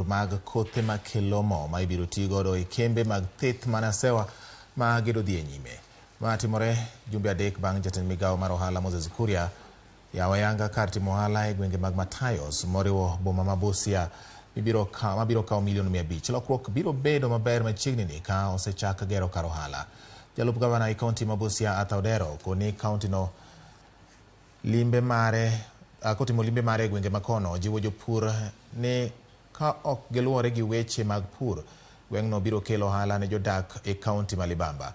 jopur mag kothe makelo mo ma ibiro ti godo e kembe mag thith manasewa ma gedo dhi e nyime. Ma timore jumbe adek bang' jatend migawo mar ohala Moses Kuria yawo ayanga kar timo ohala e gwenge mag Matayos moriwo boma ma Busia mabiro kawo milion 500. Lokruok biro bedo maber machiegni ni ka osechak gero kar ohala. Jalup gavana e kaunti ma Busia Arthur Odero koni kaunti no kotimo limbe mare e gwenge makono jiwo jopur ni ka ok giluwore gi weche mag pur, gweng'no biro kelo ohala ne jodak e kaunti ma Libamba.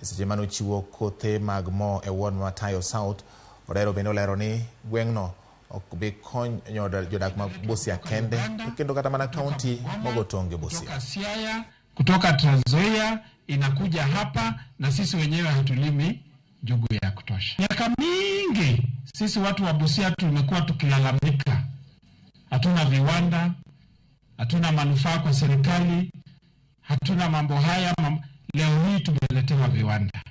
E seche mano chiwo kothe mag mo e ward Matayo South, Odero bende olero ni gweng'no ok bi konyo jodak ma Busia kende kendo kata mana kaunti mogo tonge Busia. Siaya kutoka Trans Nzoia inakuja hapa na sisi wenyewe hatulimi njugu ya kutosha. Miaka mingi sisi watu wa Busia tumekuwa tukilalamika. Hatuna viwanda, hatuna manufaa kwa serikali, hatuna mambo haya. Leo hii tumeletewa viwanda.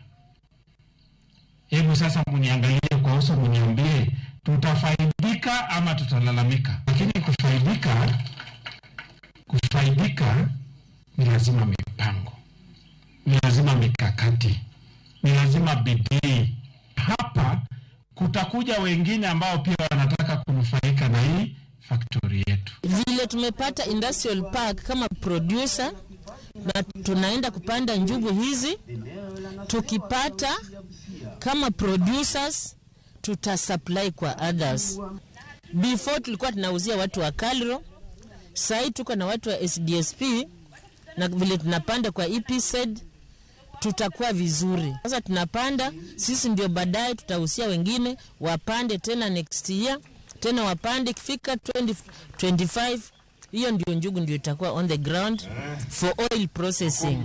Hebu sasa muniangalie kwa uso, muniambie tutafaidika ama tutalalamika. Lakini kufaidika ni lazima mipango, ni lazima mikakati, ni lazima bidii. Hapa kutakuja wengine ambao pia wanataka kunufaika na hii factory yetu. Vile tumepata industrial park kama producer na tunaenda kupanda njugu hizi, tukipata kama producers tutasupply kwa others. Before tulikuwa tunauzia watu wa Kalro, sasa tuko na watu wa SDSP, na vile tunapanda kwa EPZ tutakuwa vizuri. Sasa tunapanda sisi, ndio baadaye tutahusia wengine wapande tena next year, tena wapande kifika 2025. Hiyo ndio njugu ndio itakuwa on the ground for oil processing.